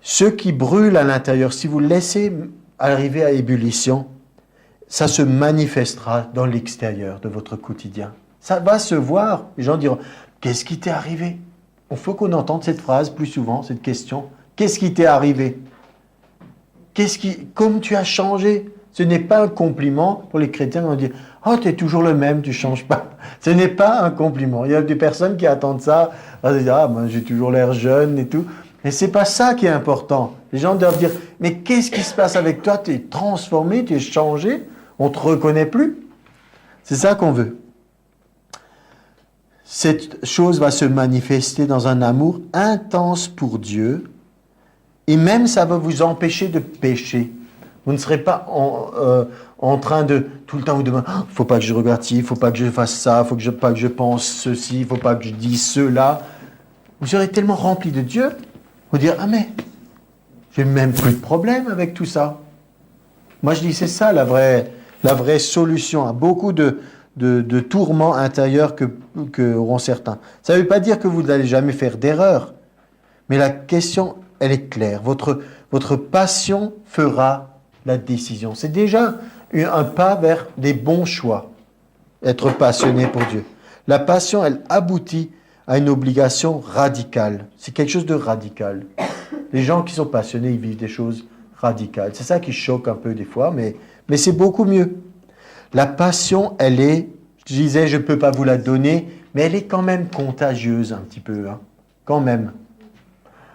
Ce qui brûle à l'intérieur, si vous le laissez arriver à ébullition, ça se manifestera dans l'extérieur de votre quotidien. Ça va se voir. Les gens diront, qu'est-ce qui t'est arrivé? Il faut qu'on entende cette phrase plus souvent, cette question. Qu'est-ce qui t'est arrivé? Comme tu as changé? Ce n'est pas un compliment pour les chrétiens. On dit, oh, tu es toujours le même, tu ne changes pas. Ce n'est pas un compliment. Il y a des personnes qui attendent ça. Ah, moi, j'ai toujours l'air jeune et tout. Mais ce n'est pas ça qui est important. Les gens doivent dire, mais qu'est-ce qui se passe avec toi? Tu es transformé, tu es changé, on ne te reconnaît plus. C'est ça qu'on veut. Cette chose va se manifester dans un amour intense pour Dieu, et même ça va vous empêcher de pécher. Vous ne serez pas en train de tout le temps vous demander, il ne faut pas que je regarde ci, il ne faut pas que je fasse ça, il ne faut pas que je pense ceci, il ne faut pas que je dise cela. Vous serez tellement rempli de Dieu, vous dire, ah mais, j'ai même plus de problème avec tout ça. Moi je dis, c'est ça la vraie solution à beaucoup de tourments intérieurs que auront certains. Ça ne veut pas dire que vous n'allez jamais faire d'erreur, mais la question, elle est claire. Votre passion fera la décision. C'est déjà un pas vers des bons choix, être passionné pour Dieu. La passion, elle aboutit à une obligation radicale. C'est quelque chose de radical. Les gens qui sont passionnés, ils vivent des choses radicales. C'est ça qui choque un peu des fois, mais c'est beaucoup mieux. La passion, elle est, je disais, je ne peux pas vous la donner, mais elle est quand même contagieuse un petit peu, hein, quand même.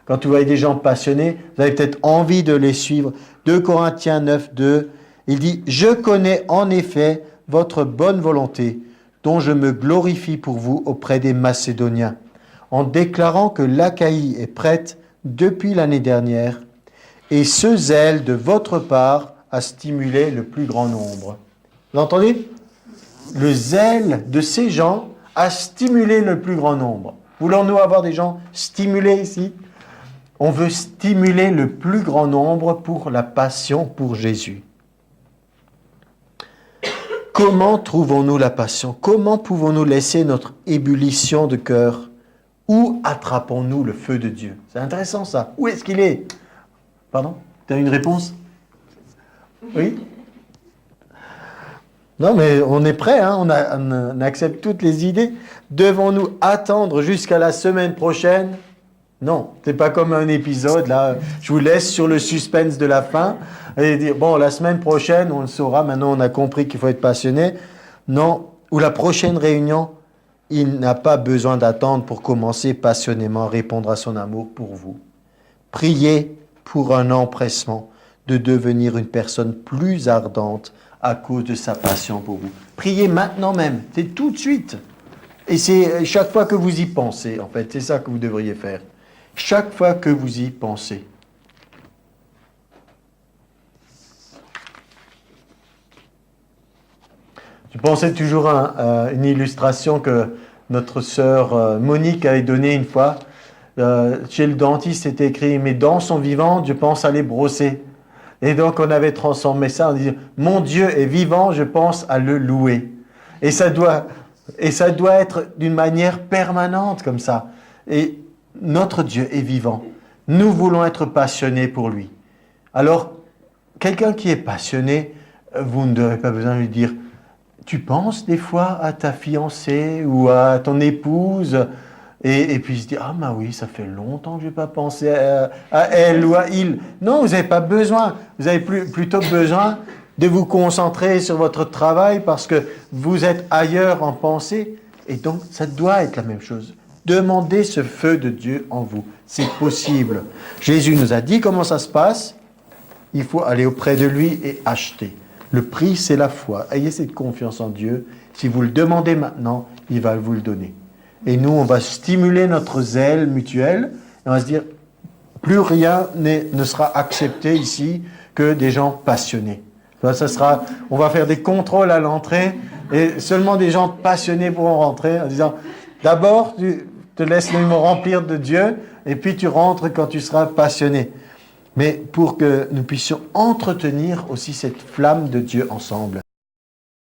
Quand vous voyez des gens passionnés, vous avez peut-être envie de les suivre. 2 Corinthiens 9, 2, il dit « Je connais en effet votre bonne volonté, dont je me glorifie pour vous auprès des Macédoniens, en déclarant que l'Achaïe est prête depuis l'année dernière, et ce zèle de votre part a stimulé le plus grand nombre. » Vous entendez? Le zèle de ces gens a stimulé le plus grand nombre. Voulons-nous avoir des gens stimulés ici? On veut stimuler le plus grand nombre pour la passion pour Jésus. Comment trouvons-nous la passion? Comment pouvons-nous laisser notre ébullition de cœur? Où attrapons-nous le feu de Dieu? C'est intéressant ça. Où est-ce qu'il est? Pardon? Tu as une réponse? Oui? Non, mais on est prêt, hein? On accepte toutes les idées. Devons-nous attendre jusqu'à la semaine prochaine? Non, c'est pas comme un épisode, là, je vous laisse sur le suspense de la fin, et dire, bon, la semaine prochaine, on le saura, maintenant on a compris qu'il faut être passionné. Non, ou la prochaine réunion, il n'a pas besoin d'attendre pour commencer passionnément à répondre à son amour pour vous. Priez pour un empressement de devenir une personne plus ardente à cause de sa passion pour vous. Priez maintenant même, c'est tout de suite. Et c'est chaque fois que vous y pensez, en fait, c'est ça que vous devriez faire. Chaque fois que vous y pensez. Je pensais toujours à une illustration que notre sœur Monique avait donnée une fois. Chez le dentiste, c'était écrit « Mes dents sont vivantes, je pense à les brosser ». Et donc, on avait transformé ça en disant « Mon Dieu est vivant, je pense à le louer ». Et ça doit être d'une manière permanente comme ça. Et notre Dieu est vivant. Nous voulons être passionnés pour lui. Alors, quelqu'un qui est passionné, vous n'aurez pas besoin de lui dire « Tu penses des fois à ta fiancée ou à ton épouse ?» et puis il se dit « Ah bah oui, ça fait longtemps que je n'ai pas pensé à elle ou à il. » Non, vous n'avez pas besoin. Vous avez plutôt besoin de vous concentrer sur votre travail parce que vous êtes ailleurs en pensée. Et donc, ça doit être la même chose. Demandez ce feu de Dieu en vous. C'est possible. Jésus nous a dit comment ça se passe. Il faut aller auprès de lui et acheter. Le prix, c'est la foi. Ayez cette confiance en Dieu. Si vous le demandez maintenant, il va vous le donner. Et nous, on va stimuler notre zèle mutuel. Et on va se dire, plus rien ne sera accepté ici que des gens passionnés. On va faire des contrôles à l'entrée et seulement des gens passionnés pourront rentrer en disant, d'abord, tu te laisses me remplir de Dieu et puis tu rentres quand tu seras passionné. mais pour que nous puissions entretenir aussi cette flamme de Dieu ensemble.